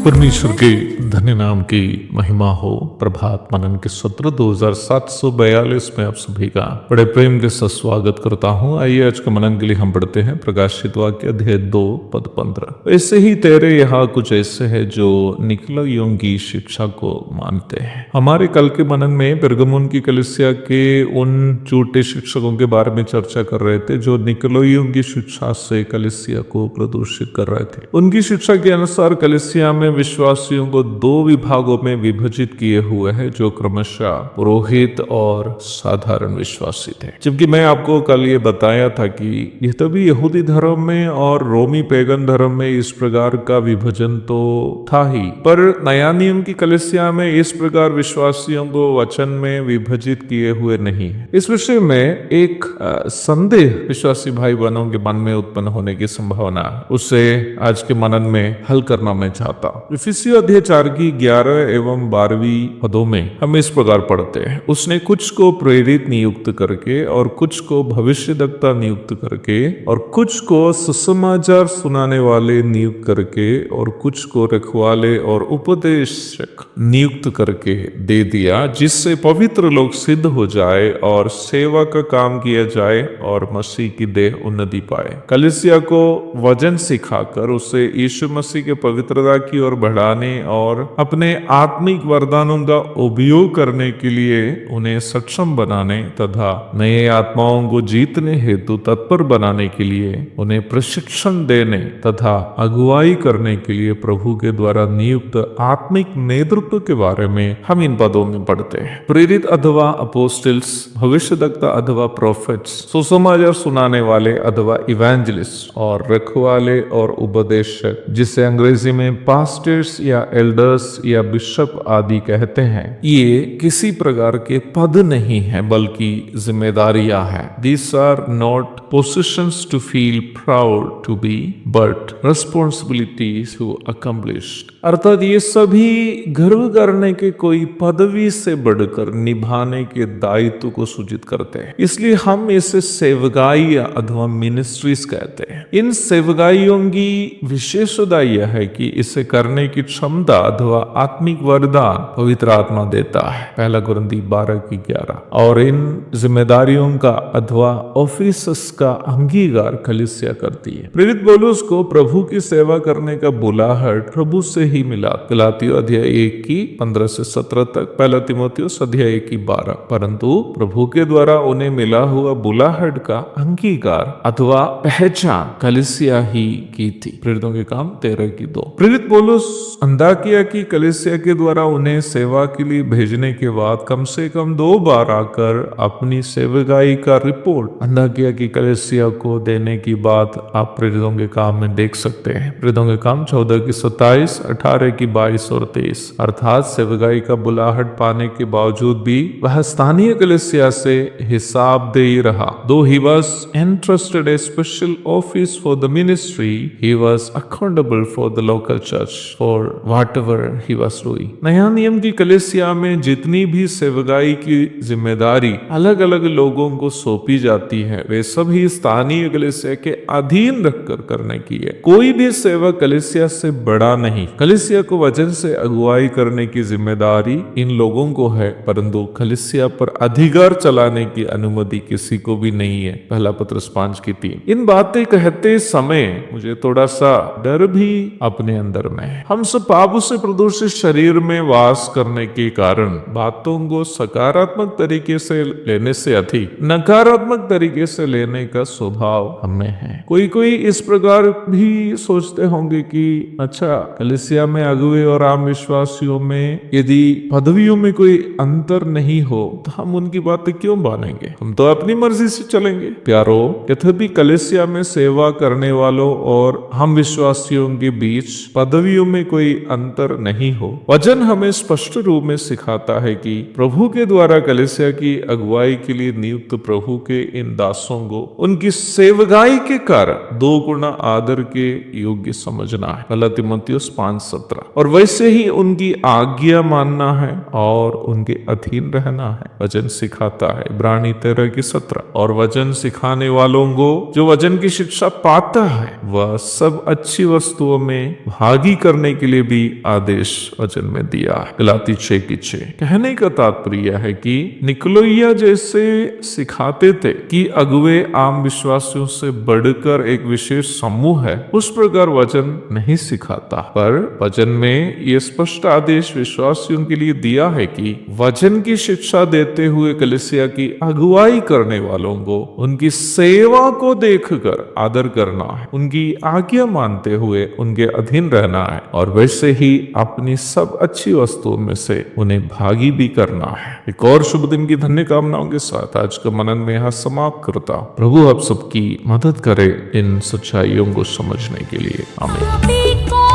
परमेश्वर के धन्य नाम की महिमा हो। प्रभात मनन के सत्र 2742 में आप सभी का बड़े प्रेम के साथ स्वागत करता हूं। आइए आज के मनन के लिए हम पढ़ते हैं प्रकाशित वाक्य अध्याय 2 पद 15। ऐसे ही तेरे यहाँ कुछ ऐसे हैं जो निकलइयों की शिक्षा को मानते हैं। हमारे कल के मनन में पेरगमुन की कलीसिया के उन झूठे शिक्षकों के बारे में चर्चा कर रहे थे जो निकलइयों की शिक्षा से कलीसिया को प्रदूषित कर रहे थे। उनकी शिक्षा के अनुसार कलीसिया में विश्वासियों को दो विभागों में विभाजित किए हुए हैं, जो क्रमशः पुरोहित और साधारण विश्वासी थे। जबकि मैं आपको कल ये बताया था कि यह तभी यहूदी धर्म में और रोमी पैगन धर्म में इस प्रकार का विभाजन तो था ही, पर नया नियम की कलीसिया में इस प्रकार विश्वासियों को वचन में विभाजित किए हुए नहीं है। इस विषय में एक संदेह विश्वासी भाई बहनों के मन में उत्पन्न होने की संभावना, उसे आज के मनन में हल करना मैं चाहता हूं। इफिसियों अध्याय 4 की 11 एवं 12वीं पदों में हम इस प्रकार पढ़ते हैं, उसने कुछ को प्रेरित नियुक्त करके और कुछ को भविष्यद्वक्ता नियुक्त करके और कुछ को सुसमाचार सुनाने वाले नियुक्त करके और कुछ को रखवाले और उपदेशक नियुक्त करके दे दिया, जिससे पवित्र लोग सिद्ध हो जाए और सेवा का काम किया जाए और मसीह की देह उन्नति पाए। कलीसिया को वचन सिखाकर उसे यीशु मसीह के पवित्रता की ओर बढ़ाने और अपने आत्मिक वरदानों का उपयोग करने के लिए उन्हें सक्षम बनाने तथा नए आत्माओं को जीतने हेतु तत्पर बनाने के लिए उन्हें प्रशिक्षण देने तथा अगुवाई करने के लिए प्रभु के द्वारा नियुक्त आत्मिक नेतृत्व के बारे में हम इन पदों में पढ़ते हैं। प्रेरित अथवा अपोस्टल्स, भविष्यद्वक्ता अथवा प्रोफेट्स, सुसमाचार सुनाने वाले अथवा इवेंजलिस्ट और रखवाले और उपदेशक, जिसे अंग्रेजी में पास्टर्स या एल्डर्स या बिशप आदि कहते हैं, ये किसी प्रकार के पद नहीं है बल्कि जिम्मेदारियां हैं। These are not positions to feel proud to be, but responsibilities to accomplish। अर्थात ये सभी गर्व करने के कोई पदवी से बढ़कर निभाने के दायित्व को सूचित करते हैं। इसलिए हम इसे सेवकाई अथवा मिनिस्ट्रीज कहते हैं। इन सेवकाइयों की विशेषता यह है कि इसे करने की क्षमता अथवा आत्मिक वरदान पवित्र आत्मा देता है, 1 कुरिन्थी 12 की 11। और इन जिम्मेदारियों का अथवा ऑफिसर्स का अंगीकार कलीसिया करती है। प्रेरित पौलुस को प्रभु की सेवा करने का बुलाहट प्रभु से ही मिला। गलातियों अध्याय 1 की 15 से 17 तक, 1 तीमुथियुस अध्याय 1 की 12। परंतु प्रभु के द्वारा उन्हें मिला हुआ बुलाहट का अंगीकार अथवा पहचान कलीसिया ही की थी। प्रेरितों के काम 13 की 2। प्रेरित पौलुस अंताकिया की कलीसिया के द्वारा उन्हें सेवा के लिए भेजने के बाद कम से कम 2 बार आकर अपनी सेवकाई का रिपोर्ट अंताकिया की कलीसिया को देने की बात आप प्रेरितों के काम में देख सकते हैं। प्रेरितों के काम 14 की 27, 18 की 22 और 23। अर्थात सेवकाई का बुलाहट पाने के बावजूद भी वह स्थानीय कलीसिया से हिसाब दे ही रहा। Though he was entrusted a special office for the ministry, he was accountable for the local church for whatever he was doing। नया नियम की कलीसिया में जितनी भी सेवकाई की जिम्मेदारी अलग अलग लोगों को सौंपी जाती है, वे सभी स्थानीय कलीसिया के अधीन रखकर करने की है। कोई भी सेवा कलीसिया से बड़ा नहीं। कलीसिया को वचन से अगुवाई करने की जिम्मेदारी इन लोगों को है, परंतु कलीसिया पर अधिकार चलाने की अनुमति किसी को भी नहीं है। 1 पत्रस 5 की 3। इन बातें कहते समय मुझे थोड़ा सा डर भी अपने अंदर में है। हम सब पापों से प्रदूषित शरीर में वास करने के कारण बातों को सकारात्मक तरीके से लेने से अधिक नकारात्मक तरीके से लेने का स्वभाव हमें है। कोई कोई इस प्रकार भी सोचते होंगे कि अच्छा, कलीसिया में अगुवे और आम विश्वासियों में यदि पदवियों में कोई अंतर नहीं हो तो हम उनकी बातें क्यों मानेंगे, हम तो अपनी मर्जी से चलेंगे। प्यारो, यद्यपि कलीसिया में सेवा करने वालों और हम विश्वासियों के बीच पदवियों में कोई अंतर नहीं हो, वचन हमें स्पष्ट रूप में सिखाता है कि प्रभु के द्वारा कलीसिया की अगुवाई के लिए नियुक्त प्रभु के इन दासों को उनकी सेवकाई के कारण 2 गुना आदर के योग्य समझना है, पहला तीमुथियुस 5:17। और वैसे ही उनकी आज्ञा मानना है और उनके अधीन रहना है, वचन सिखाता है इब्रानी 13:17। और वचन सिखाने वालों को जो वचन की शिक्षा पाता है वह सब अच्छी वस्तुओं में भागी करने के लिए भी आदेश वचन में दिया है, गलाती 6:6। कहने का तात्पर्य है कि निकोलइया जैसे सिखाते थे कि अगुवे आम विश्वासियों से बढ़कर एक विशेष समूह है, उस प्रकार वचन नहीं सिखाता। पर वचन में यह स्पष्ट आदेश विश्वासियों के लिए दिया है कि वचन की शिक्षा देते हुए कलीसिया की अगुवाई करने वालों को उनकी सेवा को देखकर आदर करना है, उनकी आज्ञा मानते हुए उनके अधीन रहना है और वैसे ही अपनी सब अच्छी वस्तुओं में से उन्हें भागी भी करना है। एक और शुभ दिन की धन्य कामनाओं के साथ आज का मनन में यहाँ समाप्त करता हूं। प्रभु आप सबकी मदद करे इन सच्चाइयों को समझने के लिए। आमीन।